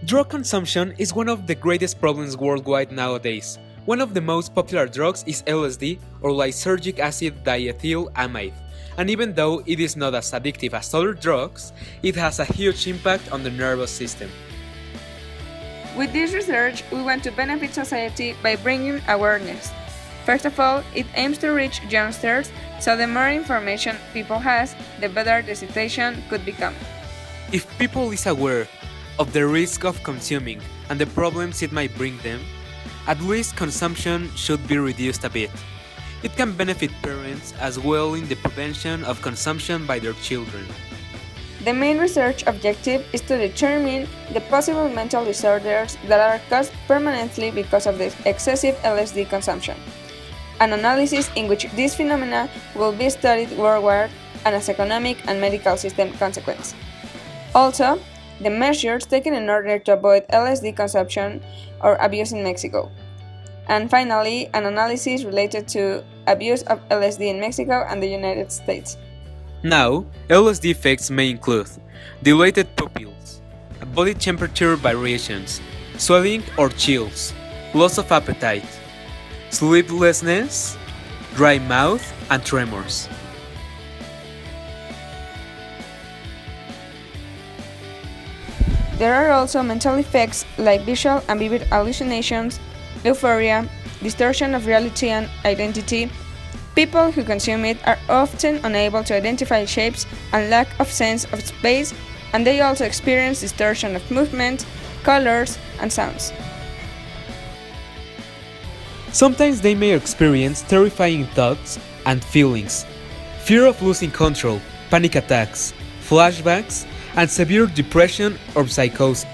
Drug consumption is one of the greatest problems worldwide nowadays. One of the most popular drugs is LSD or lysergic acid diethylamide, and even though it is not as addictive as other drugs, it has a huge impact on the nervous system. With this research, we want to benefit society by bringing awareness. First of all, it aims to reach youngsters, so the more information people has, the better the situation could become. If people is aware of the risk of consuming and the problems it might bring them, at least consumption should be reduced a bit. It can benefit parents as well in the prevention of consumption by their children. The main research objective is to determine the possible mental disorders that are caused permanently because of the excessive LSD consumption. An analysis in which this phenomena will be studied worldwide and as economic and medical system consequence. Also, the measures taken in order to avoid LSD consumption or abuse in Mexico. And finally, an analysis related to abuse of LSD in Mexico and the United States. Now, LSD effects may include dilated pupils, body temperature variations, swelling or chills, loss of appetite, sleeplessness, dry mouth, and tremors. There are also mental effects like visual and vivid hallucinations, euphoria, distortion of reality and identity. People who consume it are often unable to identify shapes and lack of sense of space, and they also experience distortion of movement, colors, and sounds. Sometimes they may experience terrifying thoughts and feelings, fear of losing control, panic attacks, flashbacks, and severe depression or psychosis.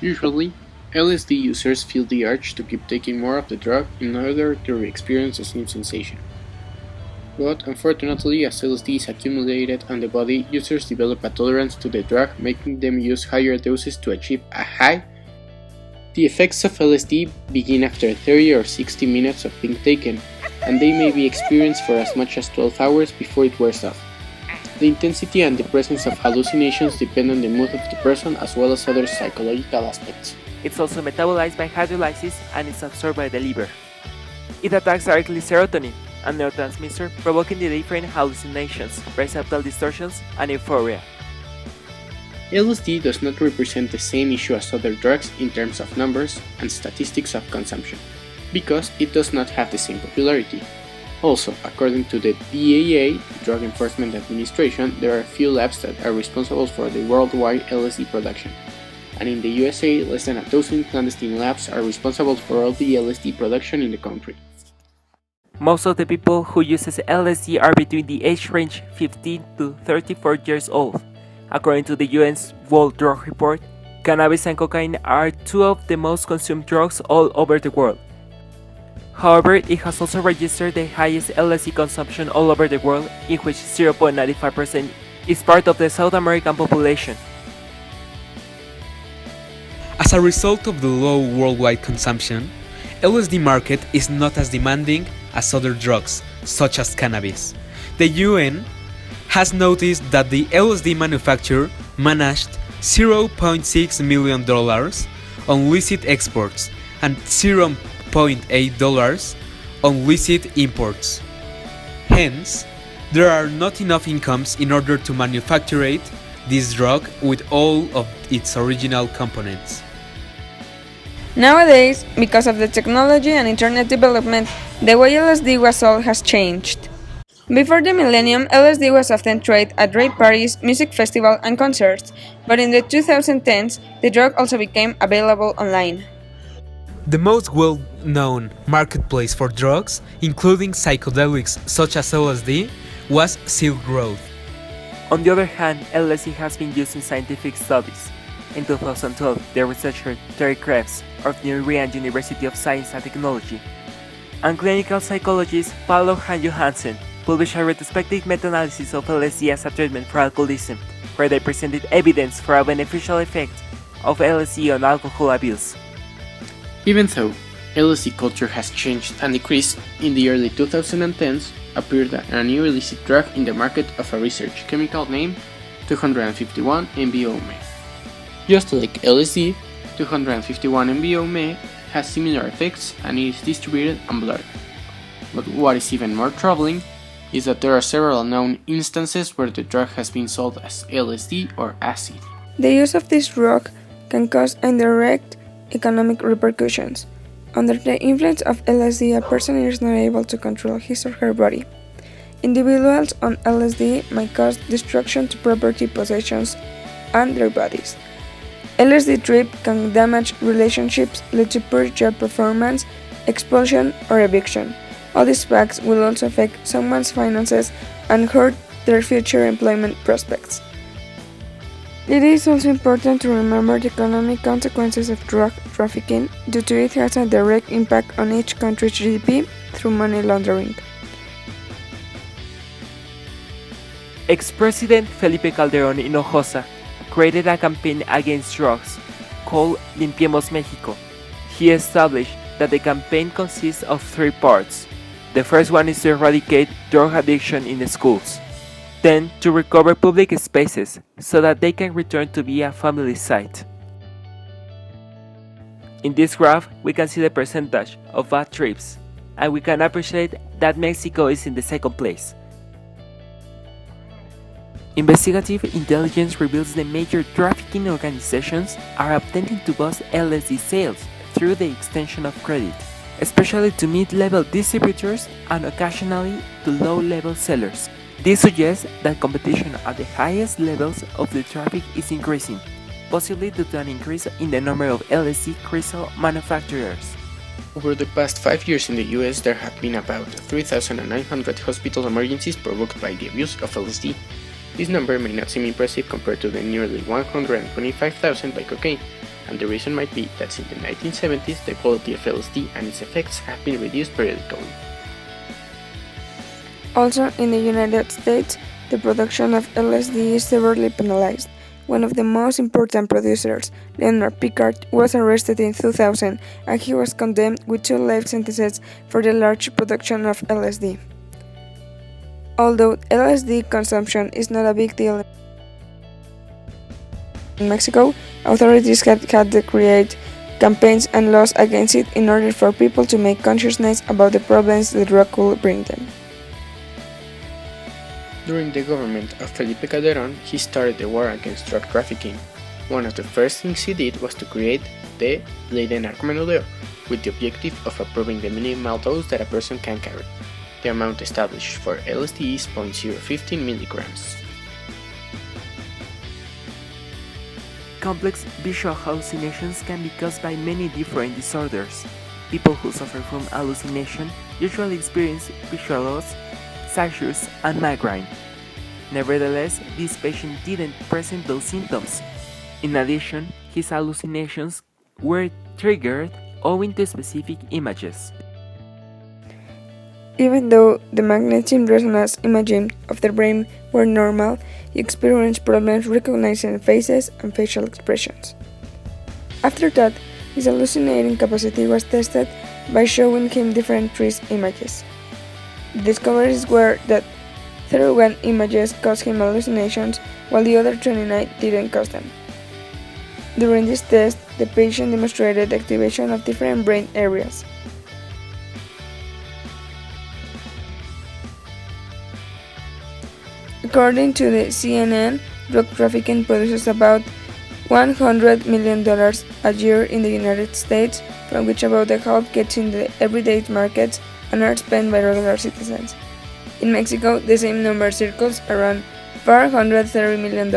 Usually, LSD users feel the urge to keep taking more of the drug in order to re-experience the same sensation. But unfortunately, as LSD is accumulated on the body, users develop a tolerance to the drug, making them use higher doses to achieve a high. The effects of LSD begin after 30 or 60 minutes of being taken, and they may be experienced for as much as 12 hours before it wears off. The intensity and the presence of hallucinations depend on the mood of the person as well as other psychological aspects. It's also metabolized by hydrolysis and is absorbed by the liver. It attacks directly serotonin, a neurotransmitter, provoking the different hallucinations, perceptual distortions, and euphoria. LSD does not represent the same issue as other drugs in terms of numbers and statistics of consumption, because it does not have the same popularity. Also, according to the DEA, Drug Enforcement Administration, there are few labs that are responsible for the worldwide LSD production, and in the USA, less than a dozen clandestine labs are responsible for all the LSD production in the country. Most of the people who uses LSD are between the age range 15 to 34 years old. According to the UN's World Drug Report, cannabis and cocaine are two of the most consumed drugs all over the world. However, it has also registered the highest LSD consumption all over the world, in which 0.95% is part of the South American population. As a result of the low worldwide consumption, LSD market is not as demanding as other drugs, such as cannabis. The UN has noticed that the LSD manufacturer managed $0.6 million on illicit exports and $0.8 on illicit imports. Hence, there are not enough incomes in order to manufacture this drug with all of its original components. Nowadays, because of the technology and internet development, the way LSD was sold has changed. Before the millennium, LSD was often traded at rave parties, music festivals, and concerts, but in the 2010s, the drug also became available online. The most well-known marketplace for drugs, including psychedelics such as LSD, was Silk Road. On the other hand, LSD has been used in scientific studies. In 2012, the researcher Terry Krebs of New England University of Science and Technology and clinical psychologist Paulo Han Johansen published a retrospective meta-analysis of LSD as a treatment for alcoholism, where they presented evidence for a beneficial effect of LSD on alcohol abuse. Even though LSD culture has changed and decreased, in the early 2010s appeared a new illicit drug in the market of a research chemical named 251-MBOMA. Just like LSD, 251 MBO has similar effects and is distributed on blood. But what is even more troubling is that there are several known instances where the drug has been sold as LSD or acid. The use of this drug can cause indirect economic repercussions. Under the influence of LSD, a person is not able to control his or her body. Individuals on LSD might cause destruction to property, possessions, and their bodies. LSD trip can damage relationships, lead to poor job performance, expulsion, or eviction. All these facts will also affect someone's finances and hurt their future employment prospects. It is also important to remember the economic consequences of drug trafficking due to it has a direct impact on each country's GDP through money laundering. Ex-President Felipe Calderón Hinojosa created a campaign against drugs called Limpiemos México. He established that the campaign consists of three parts. The first one is to eradicate drug addiction in the schools. Then, to recover public spaces so that they can return to be a family site. In this graph, we can see the percentage of bad trips, and we can appreciate that Mexico is in the second place. Investigative intelligence reveals the major trafficking organizations are attempting to boost LSD sales through the extension of credit, especially to mid-level distributors and occasionally to low-level sellers. This suggests that competition at the highest levels of the traffic is increasing, possibly due to an increase in the number of LSD crystal manufacturers. Over the past 5 years in the US, there have been about 3,900 hospital emergencies provoked by the abuse of LSD. This number may not seem impressive compared to the nearly 125,000 by cocaine, and the reason might be that since the 1970s the quality of LSD and its effects have been reduced periodically. Also, in the United States, the production of LSD is severely penalized. One of the most important producers, Leonard Pickard, was arrested in 2000 and he was condemned with 2 life sentences for the large production of LSD. Although LSD consumption is not a big deal in Mexico, authorities had to create campaigns and laws against it in order for people to make consciousness about the problems the drug could bring them. During the government of Felipe Calderón, he started the war against drug trafficking. One of the first things he did was to create the Ley de Narcomenudeo, with the objective of approving the minimal dose that a person can carry. The amount established for LSD is 0.015 milligrams. Complex visual hallucinations can be caused by many different disorders. People who suffer from hallucination usually experience visual loss, seizures, and migraine. Nevertheless, this patient didn't present those symptoms. In addition, his hallucinations were triggered owing to specific images. Even though the magnetic resonance imaging of the brain were normal, he experienced problems recognizing faces and facial expressions. After that, his hallucinating capacity was tested by showing him different 3D images. The discoveries were that 31 images caused him hallucinations, while the other 29 didn't cause them. During this test, the patient demonstrated activation of different brain areas. According to the CNN, drug trafficking produces about $100 million a year in the United States, from which about a half gets in the everyday markets and are spent by regular citizens. In Mexico, the same number circles around $430 million.